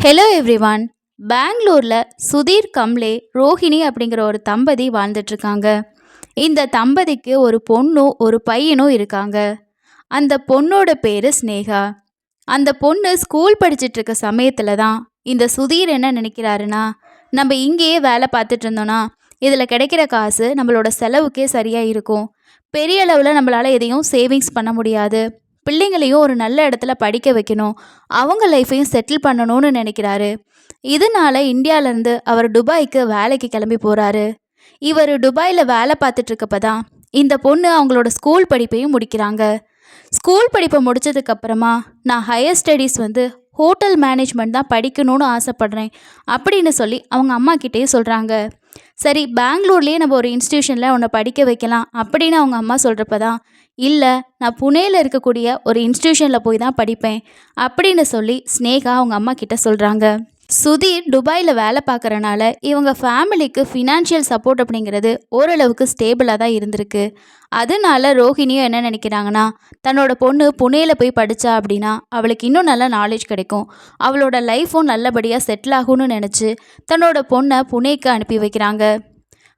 Hello everyone. பெங்களூரில் சுதீர் கம்லே ரோஹிணி அப்படிங்கிற ஒரு தம்பதி வாழ்ந்துட்டுருக்காங்க. இந்த தம்பதிக்கு ஒரு பொண்ணும் ஒரு பையனும் இருக்காங்க. அந்த பொண்ணோட பேர் ஸ்னேகா. அந்த பொண்ணு ஸ்கூல் படிச்சுட்டு இருக்க சமயத்தில் தான் இந்த சுதீர் என்ன நினைக்கிறாருன்னா, நம்ம இங்கேயே வேலை பார்த்துட்டு இருந்தோன்னா இதில் கிடைக்கிற காசு நம்மளோட செலவுக்கே சரியாக இருக்கும். பெரிய அளவில் நம்மளால் எதையும் சேவிங்ஸ் பண்ண முடியாது. பிள்ளைங்களையும் ஒரு நல்ல இடத்துல படிக்க வைக்கணும், அவங்க லைஃப்பையும் செட்டில் பண்ணணும்னு நினைக்கிறாரு. இதனால இந்தியாவிலேருந்து அவர் துபாய்க்கு வேலைக்கு கிளம்பி போகிறாரு. இவர் துபாயில் வேலை பார்த்துட்டு இருக்கப்ப தான் இந்த பொண்ணு அவங்களோட ஸ்கூல் படிப்பையும் முடிக்கிறாங்க. ஸ்கூல் படிப்பை முடித்ததுக்கப்புறமா நான் ஹையர் ஸ்டடீஸ் ஹோட்டல் மேனேஜ்மெண்ட் தான் படிக்கணும்னு ஆசைப்பட்றேன் அப்படின்னு சொல்லி அவங்க அம்மா கிட்டேயே சொல்கிறாங்க. சரி, பெங்களூர்லேயே நம்ம ஒரு இன்ஸ்டியூஷனில் உன்னை படிக்க வைக்கலாம் அப்படின்னு அவங்க அம்மா சொல்கிறப்ப தான், இல்லை நான் புனேயில் இருக்கக்கூடிய ஒரு இன்ஸ்டியூஷனில் போய் தான் படிப்பேன் அப்படின்னு சொல்லி ஸ்னேகா அவங்க அம்மா கிட்ட சொல்கிறாங்க. சுதீர் துபாயில் வேலை பார்க்குறனால இவங்க ஃபேமிலிக்கு ஃபினான்ஷியல் சப்போர்ட் அப்படிங்கிறது ஓரளவுக்கு ஸ்டேபிளாக தான் இருந்திருக்கு. அதனால ரோஹிணியும் என்ன நினைக்கிறாங்கன்னா, தன்னோட பொண்ணு புனேயில் போய் படித்தா அப்படின்னா அவளுக்கு இன்னும் நல்ல நாலேஜ் கிடைக்கும், அவளோட லைஃப்பும் நல்லபடியாக செட்டில் ஆகும்னு நினச்சி தன்னோட பொண்ணை புனேக்கு அனுப்பி வைக்கிறாங்க.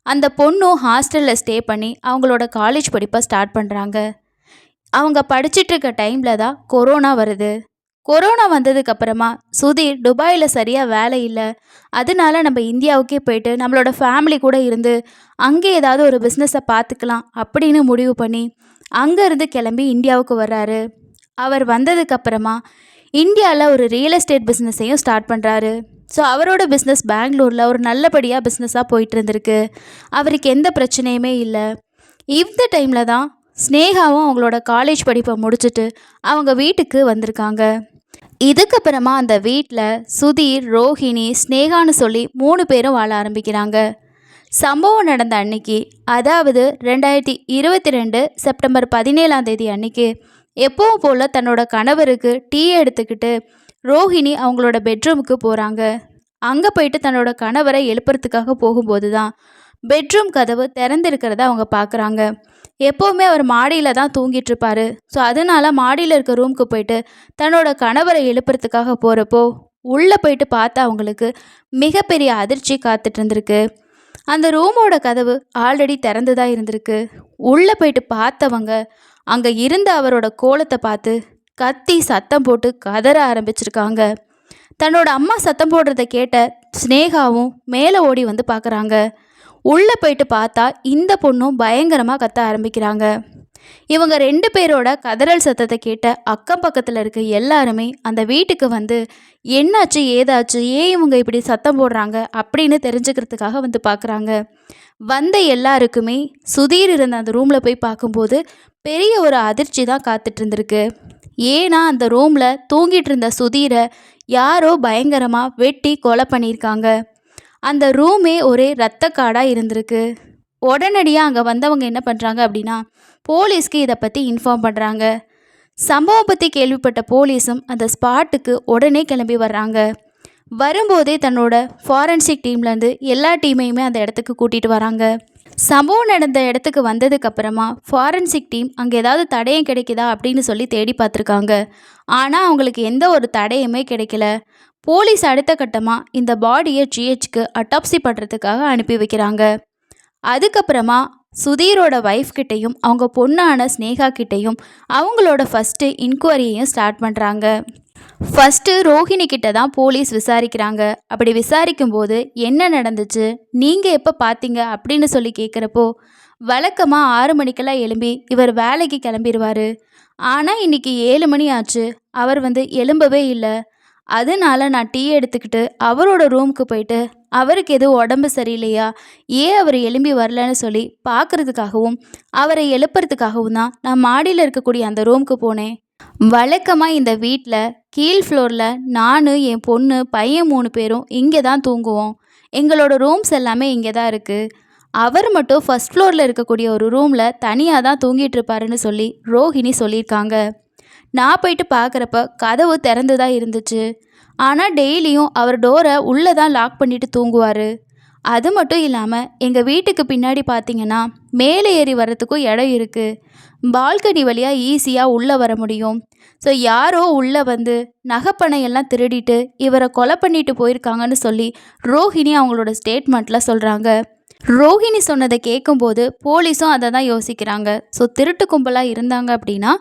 அந்த பொண்ணும் ஹாஸ்டலில் ஸ்டே பண்ணி அவங்களோட காலேஜ் படிப்பை ஸ்டார்ட் பண்ணுறாங்க. அவங்க படிச்சுட்டு இருக்க டைமில் தான் கொரோனா வருது. கொரோனா வந்ததுக்கப்புறமா சுதீர் துபாயில் சரியாக வேலை இல்லை, அதனால நம்ம இந்தியாவுக்கே போயிட்டு நம்மளோட ஃபேமிலி கூட இருந்து அங்கே ஏதாவது ஒரு பிஸ்னஸை பார்த்துக்கலாம் அப்படின்னு முடிவு பண்ணி அங்கேருந்து கிளம்பி இந்தியாவுக்கு வர்றாரு. அவர் வந்ததுக்கப்புறமா இந்தியாவில் ஒரு ரியல் எஸ்டேட் பிஸ்னஸையும் ஸ்டார்ட் பண்ணுறாரு. ஸோ அவரோட பிஸ்னஸ் பெங்களூரில் ஒரு நல்லபடியாக பிஸ்னஸாக போயிட்டு இருந்திருக்கு. அவருக்கு எந்த பிரச்சனையுமே இல்லை. இந்த டைமில் தான் ஸ்னேகாவும் அவங்களோட காலேஜ் படிப்பை முடிச்சுட்டு அவங்க வீட்டுக்கு வந்திருக்காங்க. இதுக்கப்புறமா அந்த வீட்டில் சுதீர், ரோஹிணி, ஸ்னேகான்னு சொல்லி 3 பேரும் வாழ ஆரம்பிக்கிறாங்க. சம்பவம் நடந்த அன்னைக்கு, அதாவது 2022 செப்டம்பர் 17 அன்னைக்கு எப்பவும் போல் தன்னோட கணவருக்கு டீ எடுத்துக்கிட்டு ரோஹிணி அவங்களோட பெட்ரூமுக்கு போகிறாங்க. அங்கே போயிட்டு தன்னோட கணவரை எழுப்புறதுக்காக போகும்போது தான் பெட்ரூம் கதவு திறந்திருக்கிறத அவங்க பார்க்குறாங்க. எப்போவுமே அவர் மாடியில் தான் தூங்கிட்டு இருப்பார். ஸோ அதனால் மாடியில் இருக்க ரூமுக்கு போயிட்டு தன்னோட கணவரை எழுப்புறதுக்காக போகிறப்போ உள்ளே போயிட்டு பார்த்தா அவங்களுக்கு மிகப்பெரிய அதிர்ச்சி காத்துட்டு இருந்திருக்கு. அந்த ரூமோட கதவு ஆல்ரெடி திறந்து தான் இருந்திருக்கு. உள்ளே போயிட்டு பார்த்தவங்க அங்கே இருந்த அவரோட கோலத்தை பார்த்து கத்தி சத்தம் போட்டு கதற ஆரம்பிச்சிருக்காங்க. தன்னோட அம்மா சத்தம் போடுறத கேட்ட ஸ்னேகாவும் மேலே ஓடி வந்து பார்க்குறாங்க. உள்ளே போயிட்டு பார்த்தா இந்த பொண்ணும் பயங்கரமாக கத்த ஆரம்பிக்கிறாங்க. இவங்க 2 பேரோட கதறல் சத்தத்தை கேட்ட அக்கம் பக்கத்தில் இருக்க எல்லாருமே அந்த வீட்டுக்கு வந்து என்னாச்சு ஏதாச்சு, ஏன் இவங்க இப்படி சத்தம் போடுறாங்க அப்படின்னு தெரிஞ்சுக்கிறதுக்காக பார்க்குறாங்க. வந்த எல்லாருக்குமே சுதீர் இருந்த அந்த ரூமில் போய் பார்க்கும்போது பெரிய ஒரு அதிர்ச்சி தான் காத்துட்டு இருந்திருக்கு. ஏன்னா அந்த ரூமில் தூங்கிட்டு இருந்த சுதீரை யாரோ பயங்கரமாக வெட்டி கொலை பண்ணியிருக்காங்க. அந்த ரூமே ஒரே இரத்தக்காடாக இருந்திருக்கு. உடனடியாக அங்கே வந்தவங்க என்ன பண்ணுறாங்க அப்படின்னா, போலீஸ்க்கு இதை பற்றி இன்ஃபார்ம் பண்ணுறாங்க. சம்பவம் பற்றி கேள்விப்பட்ட போலீஸும் அந்த ஸ்பாட்டுக்கு உடனே கிளம்பி வர்றாங்க. வரும்போதே தன்னோட ஃபாரன்சிக் டீம்லேருந்து எல்லா டீமையுமே அந்த இடத்துக்கு கூட்டிகிட்டு வராங்க. சம்பவம் நடந்த இடத்துக்கு வந்ததுக்கப்புறமா ஃபாரன்சிக் டீம் அங்கே ஏதாவது தடயம் கிடைக்குதா அப்படின்னு சொல்லி தேடி பார்த்துருக்காங்க. ஆனால் அவங்களுக்கு எந்த ஒரு தடயமே கிடைக்கல. போலீஸ் அடுத்த கட்டமாக இந்த பாடியை ஜிஹெச்க்கு அட்டாப்சி பண்ணுறதுக்காக அனுப்பி வைக்கிறாங்க. அதுக்கப்புறமா சுதீரோட ஒய்ஃப் கிட்டேயும் அவங்க பொண்ணான ஸ்னேகா கிட்டேயும் அவங்களோட ஃபஸ்ட்டு இன்கொயரியையும் ஸ்டார்ட் பண்ணுறாங்க. ஃபஸ்ட்டு ரோஹிணி கிட்ட தான் போலீஸ் விசாரிக்கிறாங்க. அப்படி விசாரிக்கும்போது என்ன நடந்துச்சு, நீங்கள் எப்போ பார்த்தீங்க அப்படின்னு சொல்லி கேட்குறப்போ, வழக்கமாக 6 மணிக்கெல்லாம் எழும்பி இவர் வேலைக்கு கிளம்பிடுவார். ஆனால் இன்றைக்கி 7 மணி ஆச்சு, அவர் எழும்பவே இல்லை. அதனால நான் டீ எடுத்துக்கிட்டு அவரோட ரூமுக்கு போயிட்டு அவருக்கு எதுவும் உடம்பு சரியில்லையா, ஏன் அவர் எழும்பி வரலன்னு சொல்லி பார்க்குறதுக்காகவும் அவரை எழுப்புறதுக்காகவும் தான் நான் மாடியில் இருக்கக்கூடிய அந்த ரூமுக்கு போனேன். வழக்கமாக இந்த வீட்டில் கீழ் ஃப்ளோரில் நான், என் பொண்ணு, பையன் 3 பேரும் இங்கே தான் தூங்குவோம். எங்களோட ரூம்ஸ் எல்லாமே இங்கே தான் இருக்குது. அவர் மட்டும் ஃபஸ்ட் ஃப்ளோரில் இருக்கக்கூடிய ஒரு ரூமில் தனியாக தான் தூங்கிட்டு இருப்பாருன்னு சொல்லி ரோஹிணி சொல்லியிருக்காங்க. நான் போயிட்டு பார்க்குறப்ப கதவு திறந்து தான் இருந்துச்சு. ஆனால் டெய்லியும் அவர் டோரை உள்ளே தான் லாக் பண்ணிட்டு தூங்குவார். அது மட்டும் இல்லாமல் எங்கள் வீட்டுக்கு பின்னாடி பார்த்தீங்கன்னா மேலே ஏறி வர்றதுக்கும் இடம் இருக்குது. பால்கனி வழியாக ஈஸியாக உள்ளே வர முடியும். ஸோ யாரோ உள்ளே வந்து நகைப்பணம் எல்லாம் திருடிட்டு இவரை கொலை பண்ணிட்டு போயிருக்காங்கன்னு சொல்லி ரோஹிணி அவங்களோட ஸ்டேட்மெண்ட்டில் சொல்கிறாங்க. ரோஹிணி சொன்னதை கேட்கும்போது போலீஸும் அதை தான் யோசிக்கிறாங்க. ஸோ திருட்டு கும்பலாக இருந்தாங்க அப்படின்னா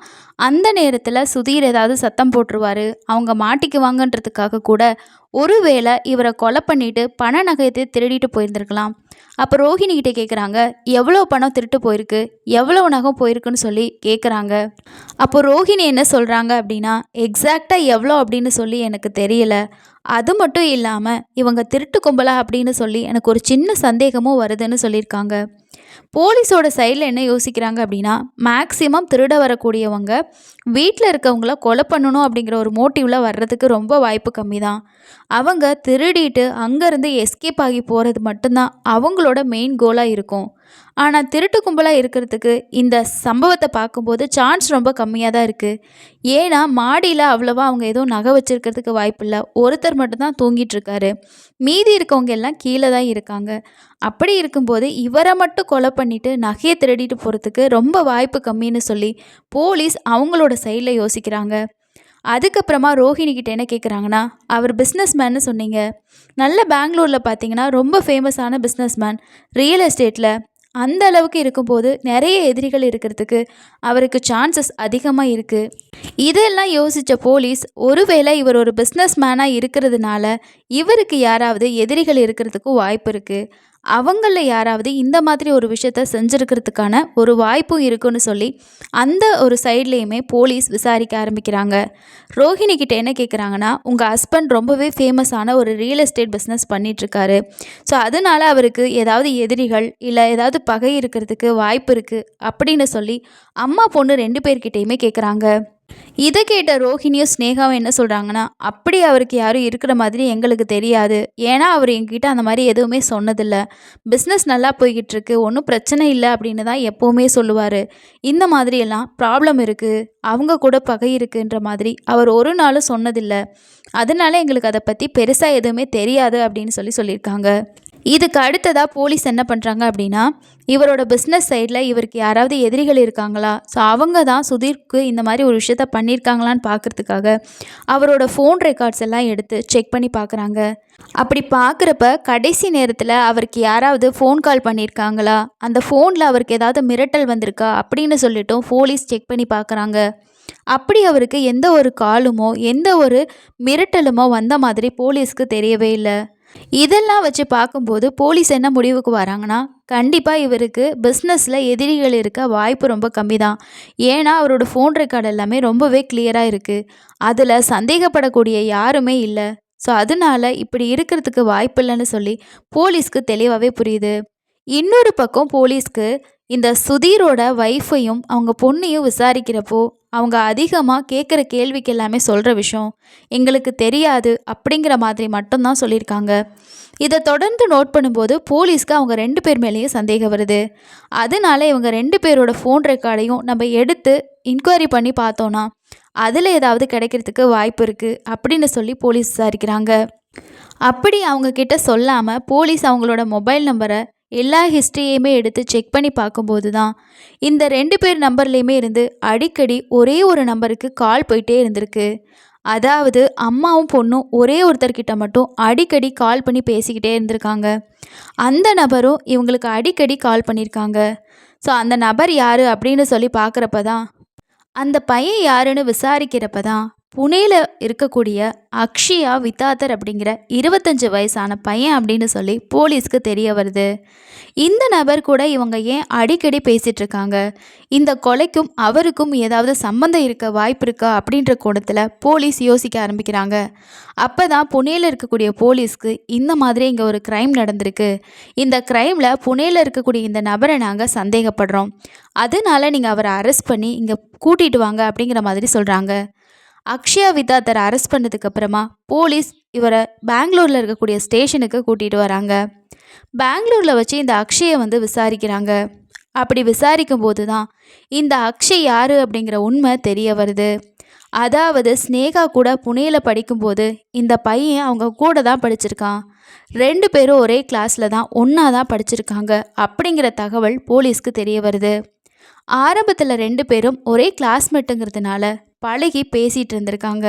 அந்த நேரத்தில் சுதீர் ஏதாவது சத்தம் போட்டுருவார், அவங்க மாட்டிக்குவாங்கன்றதுக்காக கூட ஒருவேளை இவரை கொலை பண்ணிட்டு பண நகையத்தை திருடிட்டு போயிருந்திருக்கலாம். அப்போ ரோஹிணி கிட்டே கேட்குறாங்க, எவ்வளோ பணம் திருட்டு போயிருக்கு, எவ்வளோ நகம் போயிருக்குன்னு சொல்லி கேட்குறாங்க. அப்போ ரோஹிணி என்ன சொல்கிறாங்க அப்படின்னா, எக்ஸாக்டாக எவ்வளோ அப்படின்னு சொல்லி எனக்கு தெரியல. அது மட்டும் இல்லாமல் இவங்க திருட்டு கும்பலா அப்படின்னு சொல்லி எனக்கு ஒரு சின்ன சந்தேகமும் வருதுன்னு சொல்லியிருக்காங்க. போலீஸோட சைடில் என்ன யோசிக்கிறாங்க அப்படின்னா, மேக்ஸிமம் திருட வரக்கூடியவங்க வீட்டில் இருக்கவங்கள கொலை பண்ணணும் அப்படிங்கிற ஒரு மோட்டிவில் வர்றதுக்கு ரொம்ப வாய்ப்பு கம்மி தான். அவங்க திருடிட்டு அங்கேருந்து எஸ்கேப் ஆகி போகிறது மட்டும்தான் அவங்களோட மெயின் கோலாக இருக்கும். ஆனால் திருட்டு கும்பலாக இருக்கிறதுக்கு இந்த சம்பவத்தை பார்க்கும்போது சான்ஸ் ரொம்ப கம்மியாக தான் இருக்குது. ஏன்னா மாடியில் அவ்வளோவா அவங்க எதுவும் நகை வச்சுருக்கிறதுக்கு வாய்ப்பு இல்லை. ஒருத்தர் மட்டும்தான் தூங்கிட்டு இருக்காரு, மீதி இருக்கவங்க எல்லாம் கீழே தான் இருக்காங்க. அப்படி இருக்கும்போது இவரை மட்டும் கொலை பண்ணிவிட்டு நகையை திருடிட்டு போகிறதுக்கு ரொம்ப வாய்ப்பு கம்மின்னு சொல்லி போலீஸ் அவங்களோட சைடில் யோசிக்கிறாங்க. அதுக்கப்புறமா ரோஹிணி கிட்ட என்ன கேட்குறாங்கன்னா, அவர் பிஸ்னஸ் மேன்னு சொன்னீங்க, நல்ல பெங்களூரில் பார்த்தீங்கன்னா ரொம்ப ஃபேமஸான பிஸ்னஸ் மேன், ரியல் எஸ்டேட்டில் அந்த அளவுக்கு இருக்கும்போது நிறைய எதிரிகள் இருக்கிறதுக்கு அவருக்கு சான்சஸ் அதிகமாக இருக்குது. இதெல்லாம் யோசித்த போலீஸ் ஒருவேளை இவர் ஒரு பிஸ்னஸ் மேனாக இருக்கிறதுனால இவருக்கு யாராவது எதிரிகள் இருக்கிறதுக்கும் வாய்ப்பு இருக்குது, அவங்களில் யாராவது இந்த மாதிரி ஒரு விஷயத்த செஞ்சுருக்கிறதுக்கான ஒரு வாய்ப்பும் இருக்குன்னு சொல்லி அந்த ஒரு சைட்லேயுமே போலீஸ் விசாரிக்க ஆரம்பிக்கிறாங்க. ரோஹிணி கிட்ட என்ன கேட்குறாங்கன்னா, உங்கள் ஹஸ்பண்ட் ரொம்பவே ஃபேமஸான ஒரு ரியல் எஸ்டேட் பிஸ்னஸ் பண்ணிகிட்ருக்காரு, ஸோ அதனால் அவருக்கு ஏதாவது எதிரிகள் இல்லை ஏதாவது பகை இருக்கிறதுக்கு வாய்ப்பு இருக்குது அப்படின்னு சொல்லி அம்மா பொண்ணு 2 பேர்கிட்டையுமே கேட்குறாங்க. இதை கேட்ட ரோஹிணியும் ஸ்னேகாவும் என்ன சொல்கிறாங்கன்னா, அப்படி அவருக்கு யாரும் இருக்கிற மாதிரி எங்களுக்கு தெரியாது, ஏன்னா அவர் எங்ககிட்ட அந்த மாதிரி எதுவுமே சொன்னதில்லை, பிஸ்னஸ் நல்லா போய்கிட்டு இருக்கு, ஒன்றும் பிரச்சனை இல்லை அப்படின்னு தான் எப்போவுமே சொல்லுவார். இந்த மாதிரியெல்லாம் ப்ராப்ளம் இருக்குது, அவங்க கூட பகை இருக்குன்ற மாதிரி அவர் ஒரு நாளும் சொன்னதில்லை, அதனால எங்களுக்கு அதை பற்றி பெருசாக எதுவுமே தெரியாது அப்படின்னு சொல்லியிருக்காங்க. இதுக்கு அடுத்ததாக போலீஸ் என்ன பண்ணுறாங்க அப்படின்னா, இவரோட பிஸ்னஸ் சைடில் இவருக்கு யாராவது எதிரிகள் இருக்காங்களா, ஸோ அவங்க தான் சுதீர்க்கு இந்த மாதிரி ஒரு விஷயத்த பண்ணியிருக்காங்களான்னு பார்க்குறதுக்காக அவரோட ஃபோன் ரெக்கார்ட்ஸ் எல்லாம் எடுத்து செக் பண்ணி பார்க்குறாங்க. அப்படி பார்க்குறப்ப கடைசி நேரத்தில் அவருக்கு யாராவது ஃபோன் கால் பண்ணியிருக்காங்களா, அந்த ஃபோனில் அவருக்கு ஏதாவது மிரட்டல் வந்திருக்கா அப்படின்னு சொல்லிட்டும் போலீஸ் செக் பண்ணி பார்க்குறாங்க. அப்படி அவருக்கு எந்த ஒரு காலுமோ எந்த ஒரு மிரட்டலுமோ வந்த மாதிரி போலீஸ்க்கு தெரியவே இல்லை. இதெல்லாம் வச்சு பார்க்கும்போது போலீஸ் என்ன முடிவுக்கு வராங்கன்னா, கண்டிப்பாக இவருக்கு பிஸ்னஸில் எதிரிகள் இருக்க வாய்ப்பு ரொம்ப கம்மி தான். ஏன்னா அவரோட ஃபோன் ரெக்கார்டு எல்லாமே ரொம்பவே கிளியராக இருக்குது, அதில் சந்தேகப்படக்கூடிய யாருமே இல்லை. ஸோ அதனால இப்படி இருக்கிறதுக்கு வாய்ப்பு இல்லைன்னு சொல்லி போலீஸ்க்கு தெளிவாகவே புரியுது. இன்னொரு பக்கம் போலீஸ்க்கு இந்த சுதீரோட வைஃபையும் அவங்க பொண்ணையும் விசாரிக்கிறப்போ அவங்க அதிகமாக கேட்குற கேள்விக்கு எல்லாமே சொல்கிற விஷயம் எங்களுக்கு தெரியாது அப்படிங்கிற மாதிரி மட்டும்தான் சொல்லியிருக்காங்க. இதை தொடர்ந்து நோட் பண்ணும்போது போலீஸ்க்கு அவங்க 2 பேர் மேலேயும் சந்தேகம் வருது. அதனால இவங்க 2 பேரோட ஃபோன் ரெக்கார்டையும் நம்ம எடுத்து இன்கொயரி பண்ணி பார்த்தோன்னா அதில் ஏதாவது கிடைக்கிறதுக்கு வாய்ப்பு இருக்குது அப்படின்னு சொல்லி போலீஸ் விசாரிக்கிறாங்க. அப்படி அவங்கக்கிட்ட சொல்லாமல் போலீஸ் அவங்களோட மொபைல் நம்பரை எல்லா ஹிஸ்ட்ரியையுமே எடுத்து செக் பண்ணி பார்க்கும்போது தான் இந்த 2 பேர் நம்பர்லேயுமே இருந்து அடிக்கடி ஒரே ஒரு நம்பருக்கு கால் போயிட்டே இருந்திருக்கு. அதாவது அம்மாவும் பொண்ணும் ஒரே ஒருத்தர்கிட்ட மட்டும் அடிக்கடி கால் பண்ணி பேசிக்கிட்டே இருந்திருக்காங்க. அந்த நபரும் இவங்களுக்கு அடிக்கடி கால் பண்ணியிருக்காங்க. ஸோ அந்த நபர் யார் அப்படின்னு சொல்லி பார்க்குறப்ப தான், அந்த பையன் யாருன்னு விசாரிக்கிறப்ப தான் புனேல இருக்கக்கூடிய அக்ஷயா வித்தாத்தர் அப்படிங்கிற 25 வயசான பையன் அப்படின்னு சொல்லி போலீஸ்க்கு தெரிய வருது. இந்த நபர் கூட இவங்க ஏன் அடிக்கடி பேசிகிட்டு இருக்காங்க, இந்த கொலைக்கும் அவருக்கும் ஏதாவது சம்மந்தம் இருக்க வாய்ப்பு இருக்கா அப்படின்ற கோணத்தில் போலீஸ் யோசிக்க ஆரம்பிக்கிறாங்க. அப்போ தான் புனேல இருக்கக்கூடிய போலீஸ்க்கு இந்த மாதிரி இங்கே ஒரு க்ரைம் நடந்திருக்கு, இந்த க்ரைமில் புனேல இருக்கக்கூடிய இந்த நபரை நாங்கள் சந்தேகப்படுறோம், அதனால நீங்கள் அவரை அரெஸ்ட் பண்ணி இங்கே கூட்டிகிட்டு வாங்க அப்படிங்கிற மாதிரி சொல்கிறாங்க. அக்ஷயா வித்தாத்தரை அரெஸ்ட் பண்ணதுக்கப்புறமா போலீஸ் இவரை பெங்களூரில் இருக்கக்கூடிய ஸ்டேஷனுக்கு கூட்டிகிட்டு வராங்க. பெங்களூரில் வச்சு இந்த அக்ஷயை விசாரிக்கிறாங்க. அப்படி விசாரிக்கும் போது தான் இந்த அக்ஷய் யார் அப்படிங்கிற உண்மை தெரிய வருது. அதாவது ஸ்னேகா கூட புனேல படிக்கும்போது இந்த பையன் அவங்க கூட தான் படிச்சிருக்கான். 2 பேரும் ஒரே கிளாஸில் தான் ஒன்றா தான் படிச்சிருக்காங்க அப்படிங்கிற தகவல் போலீஸ்க்கு தெரிய வருது. ஆரம்பத்தில் 2 பேரும் ஒரே கிளாஸ்மேட்டுங்கிறதுனால பழகி பேசிகிட்டு இருந்திருக்காங்க.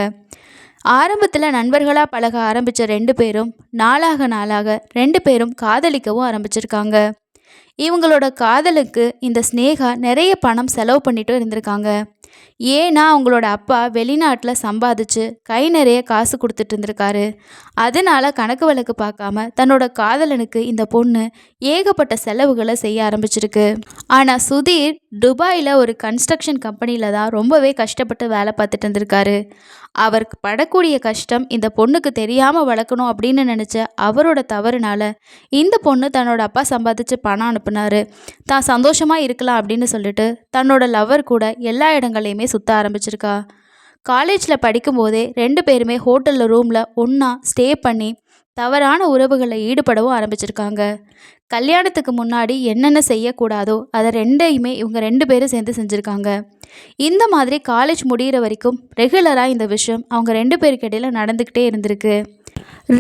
ஆரம்பத்தில் நண்பர்களாக பழக ஆரம்பித்த 2 பேரும் நாளாக நாளாக 2 பேரும் காதலிக்கவும் ஆரம்பிச்சிருக்காங்க. இவங்களோட காதலுக்கு இந்த ஸ்னேகா நிறைய பணம் செலவு பண்ணிட்டும் இருந்திருக்காங்க. ஏன்னா அவங்களோட அப்பா வெளிநாட்டில் சம்பாதிச்சு கை நிறைய காசு கொடுத்துட்டு இருந்திருக்காரு. அதனால கணக்கு வழக்கு பார்க்காம தன்னோட காதலனுக்கு இந்த பொண்ணு ஏகப்பட்ட செலவுகளை செய்ய ஆரம்பிச்சிருக்கு. ஆனால் சுதீர் துபாயில் ஒரு கன்ஸ்ட்ரக்ஷன் கம்பெனியில் தான் ரொம்பவே கஷ்டப்பட்டு வேலை பார்த்துட்டு இருந்திருக்காரு. அவருக்கு படக்கூடிய கஷ்டம் இந்த பொண்ணுக்கு தெரியாமல் வளர்க்கணும் அப்படின்னு நினச்ச அவரோட தவறுனால இந்த பொண்ணு தன்னோட அப்பா சம்பாதிச்சு பணம் அனுப்புனாரு. தான் சந்தோஷமாக இருக்கலாம் அப்படின்னு சொல்லிட்டு தன்னோட லவர் கூட எல்லா இடங்களையுமே சுற்ற ஆரம்பிச்சிருக்கா. காலேஜில் படிக்கும்போதே 2 பேருமே ஹோட்டலில் ரூமில் ஒன்றா ஸ்டே பண்ணி தவறான உறவுகளில் ஈடுபடவும் ஆரம்பிச்சிருக்காங்க. கல்யாணத்துக்கு முன்னாடி என்னென்ன செய்யக்கூடாதோ அதை ரெண்டையுமே இவங்க 2 பேரும் சேர்ந்து செஞ்சுருக்காங்க. இந்த மாதிரி காலேஜ் முடிகிற வரைக்கும் ரெகுலராக இந்த விஷயம் அவங்க 2 பேருக்கு இடையில நடந்துக்கிட்டே இருந்திருக்கு.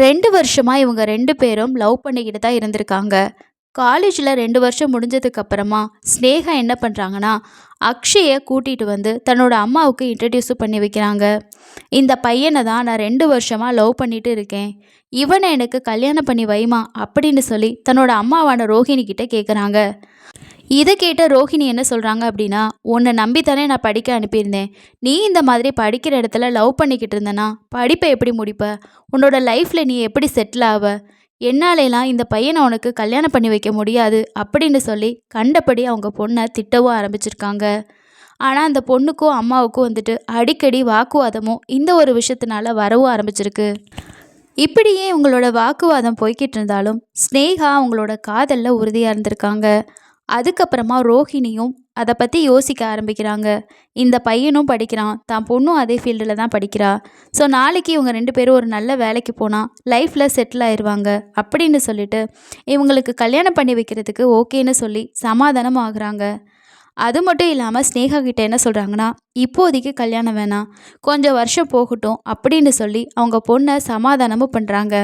2 வருஷமாக இவங்க 2 பேரும் லவ் பண்ணிக்கிட்டு தான் இருந்திருக்காங்க. காலேஜில் 2 வருஷம் முடிஞ்சதுக்கப்புறமா ஸ்னேகா என்ன பண்ணுறாங்கன்னா அக்ஷயை கூட்டிகிட்டு வந்து தன்னோட அம்மாவுக்கு இன்ட்ரடியூஸ் பண்ணி வைக்கிறாங்க. இந்த பையனை தான் நான் 2 வருஷமாக லவ் பண்ணிட்டு இருக்கேன், இவனை எனக்கு கல்யாணம் பண்ணி வைமா அப்படின்னு சொல்லி தன்னோட அம்மாவான ரோஹிணி கிட்ட கேட்குறாங்க. இதை கேட்ட ரோஹிணி என்ன சொல்கிறாங்க அப்படின்னா, உன்னை நம்பித்தானே நான் படிக்க அனுப்பியிருந்தேன், நீ இந்த மாதிரி படிக்கிற இடத்துல லவ் பண்ணிக்கிட்டு இருந்தனா படிப்பை எப்படி முடிப்ப, உன்னோட லைஃப்பில் நீ எப்படி செட்டில் ஆவ, என்னாலெல்லாம் இந்த பையனை உனக்கு கல்யாணம் பண்ணி வைக்க முடியாது அப்படின்னு சொல்லி கண்டபடி அவங்க பொண்ணை திட்டவும் ஆரம்பிச்சிருக்காங்க. ஆனால் அந்த பொண்ணுக்கும் அம்மாவுக்கும் வந்துட்டு அடிக்கடி வாக்குவாதமும் இந்த ஒரு விஷயத்தினால வரவும் ஆரம்பிச்சிருக்கு. இப்படியே உங்களோட வாக்குவாதம் போய்கிட்டு இருந்தாலும் ஸ்னேகா அவங்களோட காதலில் உறுதியாக இருந்திருக்காங்க. அதுக்கப்புறமா ரோஹிணியும் அதை பற்றி யோசிக்க ஆரம்பிக்கிறாங்க. இந்த பையனும் படிக்கிறான், தான் பொண்ணும் அதே ஃபீல்டில் தான் படிக்கிறா. ஸோ நாளைக்கு இவங்க 2 பேரும் ஒரு நல்ல வேலைக்கு போனால் லைஃப்பில் செட்டில் ஆயிடுவாங்க அப்படின்னு சொல்லிட்டு இவங்களுக்கு கல்யாணம் பண்ணி வைக்கிறதுக்கு ஓகேன்னு சொல்லி சமாதானம் ஆகுறாங்க. அது மட்டும் இல்லாமல் ஸ்னேகா கிட்ட என்ன சொல்கிறாங்கன்னா, இப்போதைக்கு கல்யாணம் வேணாம், கொஞ்சம் வருஷம் போகட்டும் அப்படின்னு சொல்லி அவங்க பொண்ணை சமாதானமும் பண்ணுறாங்க.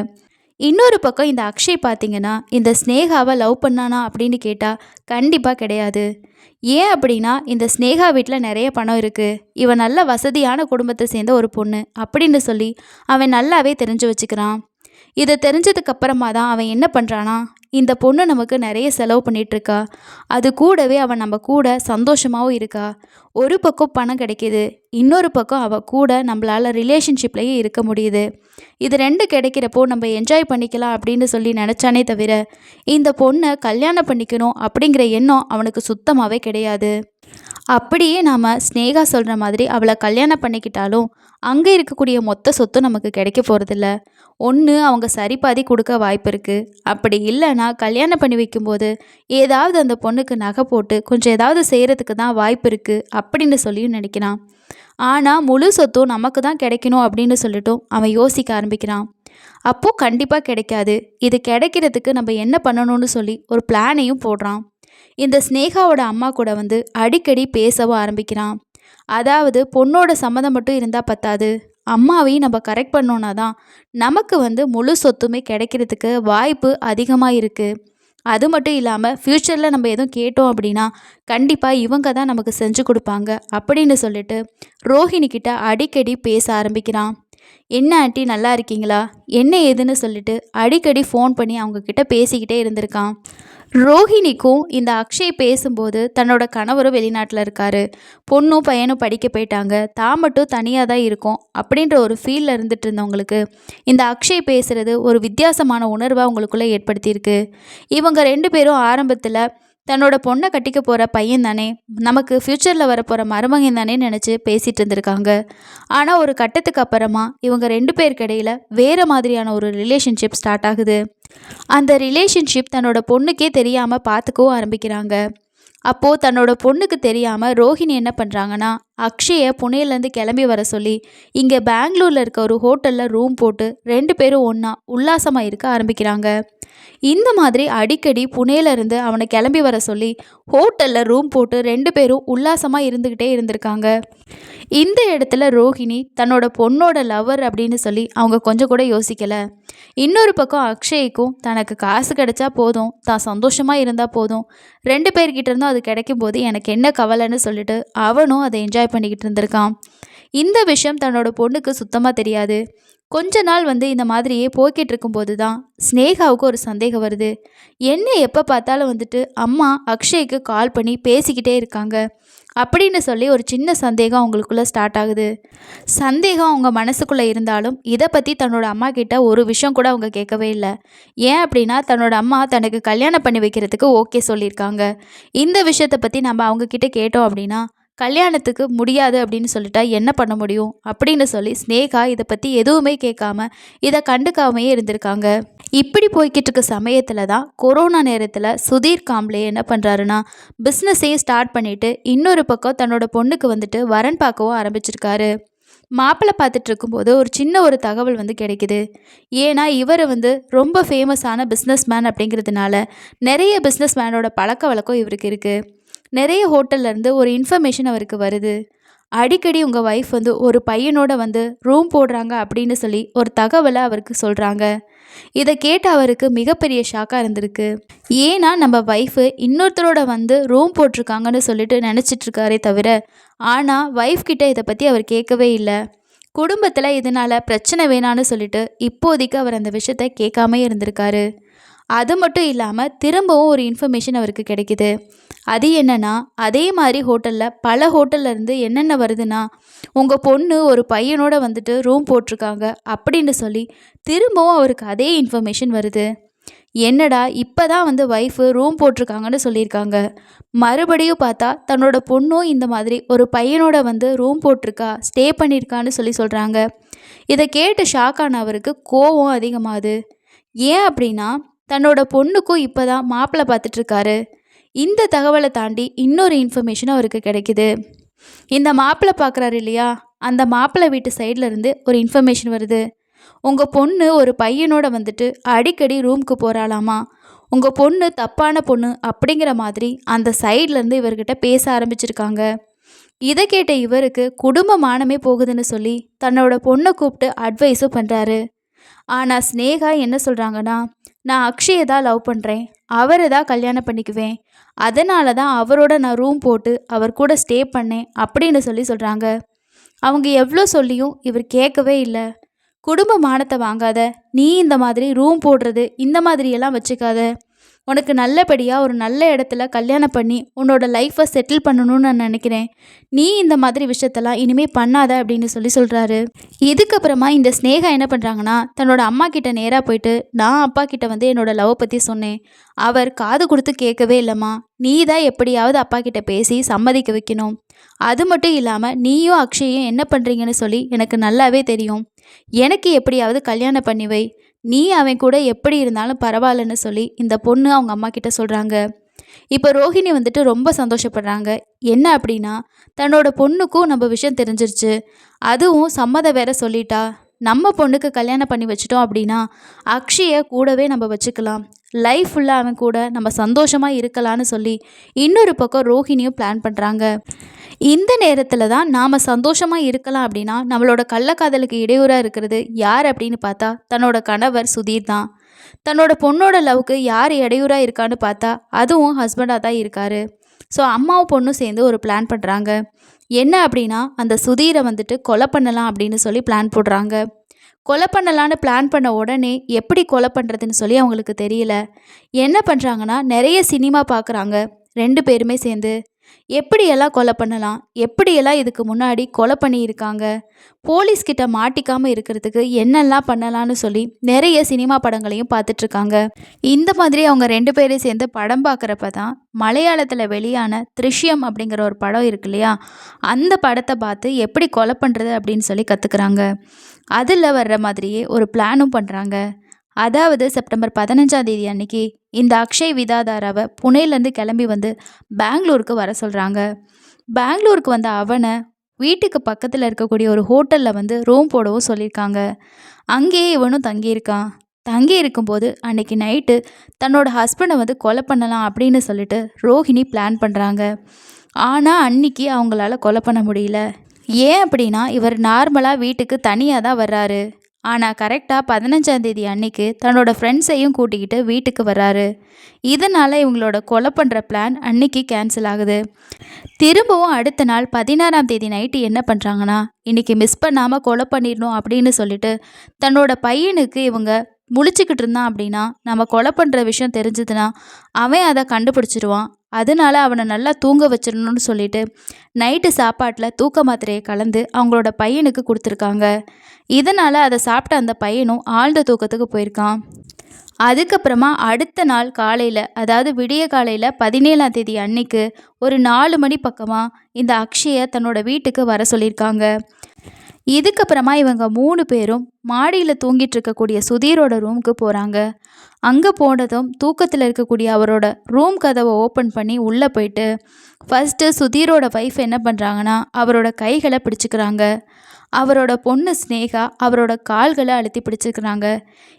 இன்னொரு பக்கம் இந்த அக்ஷய் பார்த்திங்கன்னா இந்த ஸ்னேகாவை லவ் பண்ணானா அப்படின்னு கேட்டால் கண்டிப்பாக கிடையாது. ஏன் அப்படின்னா இந்த ஸ்னேகா வீட்டில் நிறைய பணம் இருக்குது, இவன் நல்ல வசதியான குடும்பத்தை சேர்ந்த ஒரு பொண்ணு அப்படின்னு சொல்லி அவன் நல்லாவே தெரிஞ்சு வச்சுக்கிறான். இதை தெரிஞ்சதுக்கப்புறமா தான் அவன் என்ன பண்ணுறானா, இந்த பொண்ணு நமக்கு நிறைய செலவு பண்ணிகிட்ருக்கா, அது கூடவே அவன் நம்ம கூட சந்தோஷமாகவும் இருக்கா, ஒரு பக்கம் பணம் கிடைக்கிது, இன்னொரு பக்கம் அவள் கூட நம்மளால் ரிலேஷன்ஷிப்லேயே இருக்க முடியுது, இது 2 கிடைக்கிறப்போ நம்ம என்ஜாய் பண்ணிக்கலாம் அப்படின்னு சொல்லி நினச்சானே தவிர இந்த பொண்ணை கல்யாணம் பண்ணிக்கணும் அப்படிங்கிற எண்ணம் அவனுக்கு சுத்தமாகவே கிடையாது. அப்படியே நாம் ஸ்னேகா சொல்கிற மாதிரி அவளை கல்யாணம் பண்ணிக்கிட்டாலும் அங்கே இருக்கக்கூடிய மொத்த சொத்தும் நமக்கு கிடைக்க போகிறதில்ல. ஒன்று அவங்க சரிபாதி கொடுக்க வாய்ப்பு இருக்குது, அப்படி இல்லைன்னா கல்யாணம் பண்ணி வைக்கும்போது ஏதாவது அந்த பொண்ணுக்கு நகை போட்டு கொஞ்சம் ஏதாவது செய்கிறதுக்கு தான் வாய்ப்பு இருக்குது அப்படின்னு சொல்லியும் நினைக்கிறான். ஆனால் முழு சொத்தும் நமக்கு தான் கிடைக்கணும் அப்படின்னு சொல்லிட்டும் அவன் யோசிக்க ஆரம்பிக்கிறான். அப்போது கண்டிப்பாக கிடைக்காது, இது கிடைக்கிறதுக்கு நம்ம என்ன பண்ணணும்னு சொல்லி ஒரு பிளானையும் போடுறான். இந்த ஸ்னேகாவோட அம்மா கூட வந்து அடிக்கடி பேசவும் ஆரம்பிக்கிறான். அதாவது பொண்ணோட சம்மதம் மட்டும் இருந்தால் பத்தாது, அம்மாவையும் நம்ம கரெக்ட் பண்ணோன்னா தான் நமக்கு வந்து முழு சொத்துமே கிடைக்கிறதுக்கு வாய்ப்பு அதிகமாக இருக்குது. அது மட்டும் இல்லாமல் ஃப்யூச்சரில் நம்ம எதுவும் கேட்டோம் அப்படின்னா கண்டிப்பாக இவங்க தான் நமக்கு செஞ்சு கொடுப்பாங்க அப்படின்னு சொல்லிட்டு ரோஹிணிக்கிட்ட அடிக்கடி பேச ஆரம்பிக்கிறான். என்ன ஆண்டி நல்லா இருக்கீங்களா, என்ன ஏதுன்னு சொல்லிட்டு அடிக்கடி ஃபோன் பண்ணி அவங்கக்கிட்ட பேசிக்கிட்டே இருந்திருக்கான். ரோஹிணிக்கும் இந்த அக்ஷய் பேசும்போது தன்னோட கணவரும் வெளிநாட்டில் இருக்கார், பொண்ணும் பையனும் படிக்க போயிட்டாங்க, தான் மட்டும் தனியாக தான் இருக்கும் அப்படின்ற ஒரு ஃபீலில் இருந்துட்டு இருந்தவங்களுக்கு இந்த அக்ஷய் பேசுகிறது ஒரு வித்தியாசமான உணர்வை அவங்களுக்குள்ளே ஏற்படுத்தியிருக்கு. இவங்க 2 பேரும் ஆரம்பத்தில் தன்னோட பொண்ணை கட்டிக்க போகிற பையன் தானே, நமக்கு ஃப்யூச்சரில் வரப்போகிற மருமகன் தானே நினச்சி பேசிகிட்டு இருந்திருக்காங்க. ஆனால் ஒரு கட்டத்துக்கு அப்புறமா இவங்க 2 பேருக்கு இடையில் வேறு மாதிரியான ஒரு ரிலேஷன்ஷிப் ஸ்டார்ட் ஆகுது. அந்த ரிலேஷன்ஷிப் தன்னோட பொண்ணுக்கே தெரியாமல் பார்த்துக்கவும் ஆரம்பிக்கிறாங்க. அப்போது தன்னோட பொண்ணுக்கு தெரியாமல் ரோஹிணி என்ன பண்ணுறாங்கன்னா அக்ஷயை புனேலேருந்து கிளம்பி வர சொல்லி இங்கே பெங்களூரில் இருக்க ஒரு ஹோட்டலில் ரூம் போட்டு 2 பேரும் ஒன்றா உல்லாசமாக இருக்க ஆரம்பிக்கிறாங்க. இந்த மாதிரி அடிக்கடி புனேலேருந்து அவனை கிளம்பி வர சொல்லி ஹோட்டலில் ரூம் போட்டு 2 பேரும் உல்லாசமாக இருந்துக்கிட்டே இருந்திருக்காங்க. இந்த இடத்துல ரோஹிணி தன்னோட பொண்ணோட லவர் அப்படின்னு சொல்லி அவங்க கொஞ்சம் கூட யோசிக்கலை. இன்னொரு பக்கம் அக்ஷய்க்கும் தனக்கு காசு கிடைச்சா போதும், தான் சந்தோஷமாக இருந்தால் போதும், 2 பேர்கிட்ட இருந்தும் அது கிடைக்கும் போது எனக்கு என்ன கவலைன்னு சொல்லிட்டு அவனும் அதை என்ஜாய் பண்ணிக்கிட்டு இருந்திருக்கான். இந்த விஷயம் தன்னோட பொண்ணுக்கு சுத்தமாக தெரியாது. கொஞ்ச நாள் இந்த மாதிரியே போய்கிட்டு இருக்கும்போது தான் ஸ்னேகாவுக்கு ஒரு சந்தேகம் வருது. என்ன எப்போ பார்த்தாலும் அம்மா அக்ஷய்க்கு கால் பண்ணி பேசிக்கிட்டே இருக்காங்க அப்படின்னு சொல்லி ஒரு சின்ன சந்தேகம் அவங்களுக்குள்ளே ஸ்டார்ட் ஆகுது. சந்தேகம் அவங்க மனசுக்குள்ளே இருந்தாலும் இதை பற்றி தன்னோட அம்மா கிட்ட ஒரு விஷயம் கூட அவங்க கேட்கவே இல்லை. ஏன் அப்படின்னா தன்னோட அம்மா தனக்கு கல்யாணம் பண்ணி வைக்கிறதுக்கு ஓகே சொல்லியிருக்காங்க. இந்த விஷயத்தை பற்றி நம்ம அவங்கக்கிட்ட கேட்டோம் அப்படின்னா கல்யாணத்துக்கு முடியாது அப்படின்னு சொல்லிட்டா என்ன பண்ண முடியும் அப்படின்னு சொல்லி ஸ்னேகா இதை பற்றி எதுவுமே கேட்காம இதை கண்டுக்காமையே இருந்திருக்காங்க. இப்படி போய்கிட்டு இருக்க சமயத்தில் தான் கொரோனா நேரத்தில் சுதீர் காம்ப்ளே என்ன பண்ணுறாருன்னா பிஸ்னஸையும் ஸ்டார்ட் பண்ணிவிட்டு இன்னொரு பக்கம் தன்னோட பொண்ணுக்கு வரன் பார்க்கவும் ஆரம்பிச்சிருக்காரு. மாப்பிள்ளை பார்த்துட்டு இருக்கும்போது ஒரு சின்ன ஒரு தகவல் கிடைக்குது. ஏன்னா இவர் ரொம்ப ஃபேமஸான பிஸ்னஸ் மேன் அப்படிங்கிறதுனால நிறைய பிஸ்னஸ் மேனோட பழக்க வழக்கம் இவருக்கு இருக்குது. நிறைய ஹோட்டல்லேருந்து ஒரு இன்ஃபர்மேஷன் அவருக்கு வருது. அடிக்கடி உங்கள் ஒய்ஃப் ஒரு பையனோட ரூம் போடுறாங்க அப்படின்னு சொல்லி ஒரு தகவலை அவருக்கு சொல்கிறாங்க. இதை கேட்ட அவருக்கு மிகப்பெரிய ஷாக்காக இருந்திருக்கு. ஏன்னா நம்ம ஒய்ஃபு இன்னொருத்தரோட ரூம் போட்டிருக்காங்கன்னு சொல்லிட்டு நினச்சிட்ருக்காரே தவிர ஆனால் ஒய்ஃப் கிட்ட இதை பற்றி அவர் கேட்கவே இல்லை. குடும்பத்தில் இதனால் பிரச்சனை வேணான்னு சொல்லிட்டு இப்போதைக்கு அவர் அந்த விஷயத்தை கேட்காமே இருந்திருக்காரு. அது மட்டும் இல்லாமல் திரும்பவும் ஒரு இன்ஃபர்மேஷன் அவருக்கு கிடைக்கிது. அது என்னென்னா அதே மாதிரி ஹோட்டலில் பல ஹோட்டல்லேருந்து என்னென்ன வருதுன்னா உங்கள் பொண்ணு ஒரு பையனோட ரூம் போட்டிருக்காங்க அப்படின்னு சொல்லி திரும்பவும் அவருக்கு அதே இன்ஃபர்மேஷன் வருது. என்னடா இப்போ தான் ஒய்ஃபு ரூம் போட்டிருக்காங்கன்னு சொல்லியிருக்காங்க, மறுபடியும் பார்த்தா தன்னோட பொண்ணும் இந்த மாதிரி ஒரு பையனோட ரூம் போட்டிருக்கா, ஸ்டே பண்ணியிருக்கான்னு சொல்லி சொல்கிறாங்க. இதை கேட்டு ஷாக்கான அவருக்கு கோவம் அதிகமாகுது. ஏன் அப்படின்னா தன்னோட பொண்ணுக்கும் இப்போ தான் மாப்பிள்ளை பார்த்துட்ருக்காரு. இந்த தகவலை தாண்டி இன்னொரு இன்ஃபர்மேஷனும் அவருக்கு கிடைக்குது. இந்த மாப்பிள்ளை பார்க்குறாரு இல்லையா, அந்த மாப்பிள்ளை வீட்டு சைட்லேருந்து ஒரு இன்ஃபர்மேஷன் வருது. உங்கள் பொண்ணு ஒரு பையனோட அடிக்கடி ரூமுக்கு போகிறாளாமா, உங்கள் பொண்ணு தப்பான பொண்ணு அப்படிங்கிற மாதிரி அந்த சைட்லேருந்து இவர்கிட்ட பேச ஆரம்பிச்சிருக்காங்க. இதை கேட்ட இவருக்கு குடும்ப மானமே போகுதுன்னு சொல்லி தன்னோட பொண்ணை கூப்பிட்டு அட்வைஸும் பண்ணுறாரு. ஆனால் ஸ்னேகா என்ன சொல்கிறாங்கன்னா நான் அக்ஷயை தான் லவ் பண்ணுறேன், அவரை தான் கல்யாணம் பண்ணிக்குவேன், அதனால தான் அவரோட நான் ரூம் போட்டு அவர் கூட ஸ்டே பண்ணேன் அப்படின்னு சொல்லி சொல்கிறாங்க. அவங்க எவ்வளோ சொல்லியும் இவர் கேட்கவே இல்லை. குடும்ப மானத்தை வாங்காத, நீ இந்த மாதிரி ரூம் போடுறது இந்த மாதிரியெல்லாம் வச்சுக்காத, உனக்கு நல்லபடியாக ஒரு நல்ல இடத்துல கல்யாணம் பண்ணி உன்னோட லைஃப்பை செட்டில் பண்ணணும்னு நான் நினைக்கிறேன், நீ இந்த மாதிரி விஷயத்தெல்லாம் இனிமேல் பண்ணாத அப்படின்னு சொல்லி சொல்கிறாரு. இதுக்கப்புறமா இந்த ஸ்னேகா என்ன பண்ணுறாங்கன்னா தன்னோட அம்மா கிட்ட நேராக போயிட்டு நான் அப்பா கிட்ட என்னோட லவ் பற்றி சொன்னேன், அவர் காது கொடுத்து கேட்கவே இல்லைம்மா, நீ தான் எப்படியாவது அப்பா கிட்ட பேசி சம்மதிக்க வைக்கணும், அது மட்டும் இல்லாமல் நீயும் அக்ஷயும் என்ன பண்ணுறீங்கன்னு சொல்லி எனக்கு நல்லாவே தெரியும், எனக்கு எப்படியாவது கல்யாணம் பண்ணி வை, நீ அவன் கூட எப்படி இருந்தாலும் பரவாயில்லன்னு சொல்லி இந்த பொண்ணு அவங்க அம்மா கிட்ட சொல்கிறாங்க. இப்போ ரோஹிணி ரொம்ப சந்தோஷப்படுறாங்க. என்ன அப்படின்னா தன்னோட பொண்ணுக்கும் நம்ம விஷயம் தெரிஞ்சிருச்சு, அதுவும் சம்மதம் வேற சொல்லிட்டா, நம்ம பொண்ணுக்கு கல்யாணம் பண்ணி வச்சிட்டோம் அப்படின்னா அக்ஷயை கூடவே நம்ம வச்சுக்கலாம், லைஃப் ஃபுல்லாக அவன் கூட நம்ம சந்தோஷமாக இருக்கலான்னு சொல்லி இன்னொரு பக்கம் ரோஹிணியும் பிளான் பண்ணுறாங்க. இந்த நேரத்தில் தான் நாம் சந்தோஷமாக இருக்கலாம் அப்படின்னா நம்மளோட கள்ளக்காதலுக்கு இடையூறாக இருக்கிறது யார் அப்படின்னு பார்த்தா தன்னோட கணவர் சுதீர் தான். தன்னோட பொண்ணோட லவ்க்கு யார் இடையூறாக இருக்கான்னு பார்த்தா அதுவும் ஹஸ்பண்டாக தான் இருக்காரு. ஸோ அம்மாவும் பொண்ணும் சேர்ந்து ஒரு பிளான் பண்ணுறாங்க. என்ன அப்படின்னா அந்த சுதீரை கொலை பண்ணலாம் அப்படின்னு சொல்லி பிளான் போடுறாங்க. கொலை பண்ணலான்னு பிளான் பண்ண உடனே எப்படி கொலை பண்ணுறதுன்னு சொல்லி அவங்களுக்கு தெரியல. என்ன பண்ணுறாங்கன்னா நிறைய சினிமா பார்க்குறாங்க 2 பேருமே சேர்ந்து. எப்படியெல்லாம் கொலை பண்ணலாம், எப்படியெல்லாம் இதுக்கு முன்னாடி கொலை பண்ணியிருக்காங்க, போலீஸ்கிட்ட மாட்டிக்காமல் இருக்கிறதுக்கு என்னெல்லாம் பண்ணலான்னு சொல்லி நிறைய சினிமா படங்களையும் பார்த்துட்ருக்காங்க. இந்த மாதிரி அவங்க 2 பேரையும் சேர்ந்து படம் பார்க்குறப்ப தான் மலையாளத்தில் வெளியான த்ரிஷ்யம் அப்படிங்கிற ஒரு படம் இருக்கு இல்லையா, அந்த படத்தை பார்த்து எப்படி கொலை பண்ணுறது அப்படின்னு சொல்லி கற்றுக்குறாங்க. அதில் வர்ற மாதிரியே ஒரு பிளானும் பண்ணுறாங்க. அதாவது செப்டம்பர் 15ஆம் தேதி அன்னைக்கு இந்த அக்ஷய் விதாதாராவை புனேலேருந்து கிளம்பி பெங்களூருக்கு வர சொல்கிறாங்க. பெங்களூருக்கு வந்த அவனை வீட்டுக்கு பக்கத்தில் இருக்கக்கூடிய ஒரு ஹோட்டலில் வந்து ரூம் போடவும் சொல்லியிருக்காங்க. அங்கேயே இவனும் தங்கியிருக்கான். தங்கி இருக்கும்போது அன்னைக்கு நைட்டு தன்னோட ஹஸ்பண்டை வந்து கொலை பண்ணலாம் அப்படின்னு சொல்லிட்டு ரோஹிணி பிளான் பண்ணுறாங்க. ஆனால் அன்னைக்கு அவங்களால கொலை பண்ண முடியல. ஏன் அப்படின்னா, இவர் நார்மலாக வீட்டுக்கு தனியாக தான் வர்றாரு. ஆனால் கரெக்டாக 15ஆம் தேதி அன்னைக்கு தன்னோட ஃப்ரெண்ட்ஸையும் கூட்டிக்கிட்டு வீட்டுக்கு வர்றாரு. இதனால் இவங்களோட கொலை பண்ணுற பிளான் அன்னைக்கு கேன்சல் ஆகுது. திரும்பவும் அடுத்த நாள் 16ஆம் தேதி நைட்டு என்ன பண்ணுறாங்கன்னா, இன்றைக்கி மிஸ் பண்ணாமல் கொலை பண்ணிடணும் அப்படின்னு சொல்லிட்டு தன்னோட பையனுக்கு இவங்க முழிச்சிக்கிட்டு இருந்தான் அப்படின்னா, நம்ம கொலை பண்ணுற விஷயம் தெரிஞ்சதுன்னா அவன் அதை கண்டுபிடிச்சிருவான். அதனால அவனை நல்லா தூங்க வச்சிடணும்னு சொல்லிட்டு நைட்டு சாப்பாட்டில் தூக்க மாத்திரையை கலந்து அவங்களோட பையனுக்கு கொடுத்துருக்காங்க. இதனால் அதை சாப்பிட்ட அந்த பையனும் ஆழ்ந்த தூக்கத்துக்கு போயிருக்கான். அதுக்கப்புறமா அடுத்த நாள் காலையில், அதாவது விடிய காலையில் 17ஆம் தேதி அன்னைக்கு ஒரு 4 மணி பக்கமாக இந்த அக்ஷயை தன்னோட வீட்டுக்கு வர சொல்லியிருக்காங்க. இதுக்கப்புறமா இவங்க 3 பேரும் மாடியில் தூங்கிட்டு இருக்கக்கூடிய சுதீரோட ரூமுக்கு போகிறாங்க. அங்கே போனதும் தூக்கத்தில் இருக்கக்கூடிய அவரோட ரூம் கதவை ஓப்பன் பண்ணி உள்ளே போயிட்டு ஃபஸ்ட்டு சுதீரோட ஒய்ஃப் என்ன பண்ணுறாங்கன்னா, அவரோட கைகளை பிடிச்சிக்கிறாங்க. அவரோட பொண்ணு ஸ்னேகா அவரோட கால்களை அழுத்தி பிடிச்சிக்கிறாங்க.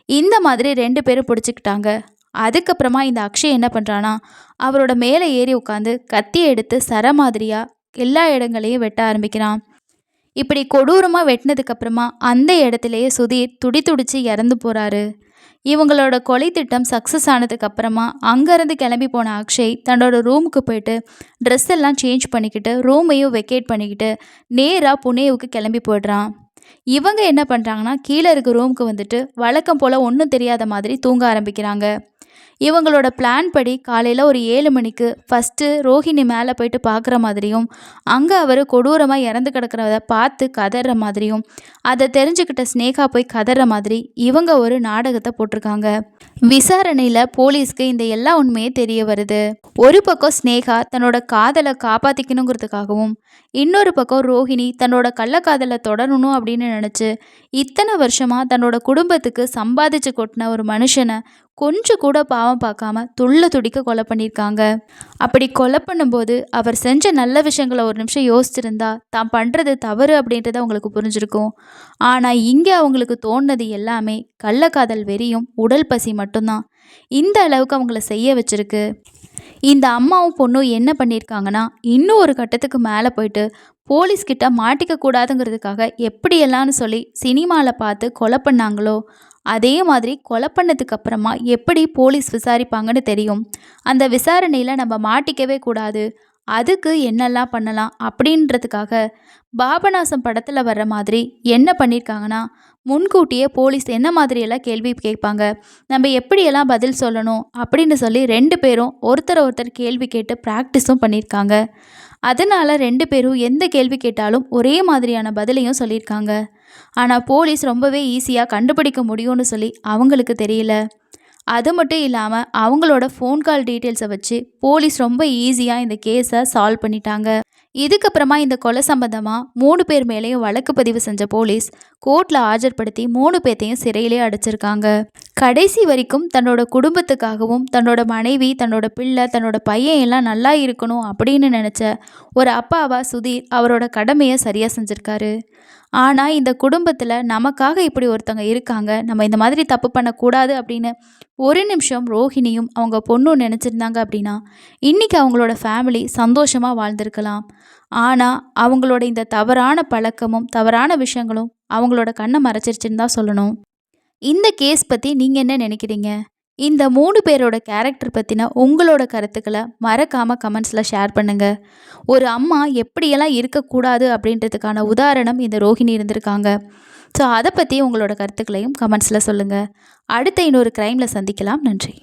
இந்த மாதிரி 2 பேரும் பிடிச்சிக்கிட்டாங்க. அதுக்கப்புறமா இந்த அக்ஷய் என்ன பண்ணுறான்னா, அவரோட மேலே ஏறி உட்காந்து கத்தியை எடுத்து சர மாதிரியாக எல்லா இடங்களையும் வெட்ட ஆரம்பிக்கிறான். இப்படி கொடூரமாக வெட்டினதுக்கப்புறமா அந்த இடத்துலையே சுதீர் துடிச்சு இறந்து போகிறாரு. இவங்களோட கொலை திட்டம் சக்ஸஸ் ஆனதுக்கப்புறமா அங்கேருந்து கிளம்பி போன அக்ஷய் தன்னோட ரூமுக்கு போயிட்டு ட்ரெஸ் எல்லாம் சேஞ்ச் பண்ணிக்கிட்டு ரூமையும் வெக்கேட் பண்ணிக்கிட்டு நேராக புனேவுக்கு கிளம்பி போய்ட்றான். இவங்க என்ன பண்ணுறாங்கன்னா, கீழே இருக்க ரூமுக்கு வந்துட்டு வழக்கம் போல் ஒன்றும் தெரியாத மாதிரி தூங்க ஆரம்பிக்கிறாங்க. இவங்களோட பிளான் படி காலையில் ஒரு 7 மணிக்கு ஃபஸ்ட்டு ரோஹிணி மேலே போயிட்டு பார்க்குற மாதிரியும், அங்கே அவர் கொடூரமாக இறந்து கிடக்கிறத பார்த்து கதற மாதிரியும், அதை தெரிஞ்சுக்கிட்ட ஸ்னேகா போய் கதற மாதிரி இவங்க ஒரு நாடகத்தை போட்டிருக்காங்க. விசாரணையில் போலீஸ்க்கு இந்த எல்லா உண்மையே தெரிய வருது. ஒரு பக்கம் ஸ்னேகா தன்னோட காதலை காப்பாற்றிக்கணுங்கிறதுக்காகவும், இன்னொரு பக்கம் ரோஹிணி தன்னோட கள்ளக்காதலை தொடரணும் அப்படின்னு நினச்சி இத்தனை வருஷமாக தன்னோட குடும்பத்துக்கு சம்பாதிச்சு கொட்டின ஒரு மனுஷனை கொஞ்சம் கூட பாவம் பார்க்காம துடிக்க கொலை பண்ணியிருக்காங்க. அப்படி கொலை பண்ணும்போது அவர் செஞ்ச நல்ல விஷயங்களை ஒரு நிமிஷம் யோசிச்சிருந்தா தான் பண்ணுறது தவறு அப்படின்றத அவங்களுக்கு புரிஞ்சிருக்கும். ஆனால் இங்கே அவங்களுக்கு தோணுனது எல்லாமே கள்ளக்காதல் வெறியும் உடல் பசி மட்டும்தான் இந்த அளவுக்கு அவங்கள செய்ய வச்சிருக்கு. இந்த அம்மாவும் பொண்ணும் என்ன பண்ணியிருக்காங்கன்னா, இன்னும் ஒரு கட்டத்துக்கு மேலே போயிட்டு போலீஸ்கிட்ட மாட்டிக்க கூடாதுங்கிறதுக்காக எப்படியெல்லாம்னு சொல்லி சினிமாவில் பார்த்து கொலை பண்ணாங்களோ அதே மாதிரி கொலை பண்ணதுக்கு அப்புறமா எப்படி போலீஸ் விசாரிப்பாங்கன்னு தெரியும். அந்த விசாரணையில் நம்ம மாட்டிக்கவே கூடாது, அதுக்கு என்னெல்லாம் பண்ணலாம் அப்படின்றதுக்காக பாபநாசம் படத்தில் வர்ற மாதிரி என்ன பண்ணியிருக்காங்கன்னா, முன்கூட்டியே போலீஸ் என்ன மாதிரியெல்லாம் கேள்வி கேட்பாங்க, நம்ம எப்படியெல்லாம் பதில் சொல்லணும் அப்படின்னு சொல்லி 2 பேரும் ஒருத்தர் கேள்வி கேட்டு ப்ராக்டிஸும் பண்ணியிருக்காங்க. அதனால் 2 பேரும் எந்த கேள்வி கேட்டாலும் ஒரே மாதிரியான பதிலையும் சொல்லியிருக்காங்க. ஆனால் போலீஸ் ரொம்பவே ஈஸியாக கண்டுபிடிக்க முடியும்னு சொல்லி அவங்களுக்கு தெரியல. அது மட்டும் இல்லாமல் அவங்களோட ஃபோன் கால் டீட்டெயில்ஸை வச்சு போலீஸ் ரொம்ப ஈஸியாக இந்த கேஸை சால்வ் பண்ணிட்டாங்க. இதுக்கப்புறமா இந்த கொலை சம்பந்தமாக 3 பேர் மேலேயும் வழக்கு பதிவு செஞ்ச போலீஸ் கோர்ட்டில் ஆஜர்படுத்தி 3 பேர்த்தையும் சிறையிலே அடைச்சிருக்காங்க. கடைசி வரைக்கும் தன்னோட குடும்பத்துக்காகவும் தன்னோட மனைவி, தன்னோட பிள்ளை, தன்னோட பையன் எல்லாம் நல்லா இருக்கணும் அப்படின்னு நினச்ச ஒரு அப்பாவா சுதீர் அவரோட கடமையை சரியாக செஞ்சுருக்காரு. ஆனால் இந்த குடும்பத்தில் நமக்காக இப்படி ஒருத்தவங்க இருக்காங்க, நம்ம இந்த மாதிரி தப்பு பண்ணக்கூடாது அப்படின்னு ஒரு நிமிஷம் ரோஹிணியும் அவங்க பொண்ணும் நினச்சிருந்தாங்க அப்படின்னா இன்றைக்கி அவங்களோட ஃபேமிலி சந்தோஷமாக வாழ்ந்திருக்கலாம். ஆனால் அவங்களோட இந்த தவறான பழக்கமும் தவறான விஷயங்களும் அவங்களோட கண்ணை மறைச்சிருச்சுன்னு தான் சொல்லணும். இந்த கேஸ் பற்றி நீங்கள் என்ன நினைக்கிறீங்க? இந்த 3 பேரோட கேரக்டர் பற்றின உங்களோட கருத்துக்களை மறக்காமல் கமெண்ட்ஸில் ஷேர் பண்ணுங்கள். ஒரு அம்மா எப்படியெல்லாம் இருக்கக்கூடாது அப்படின்றதுக்கான உதாரணம் இந்த ரோஹிணி இருந்திருக்காங்க. ஸோ அதை பற்றி உங்களோட கருத்துக்களையும் கமெண்ட்ஸில் சொல்லுங்கள். அடுத்த இன்னொரு க்ரைமில் சந்திக்கலாம். நன்றி.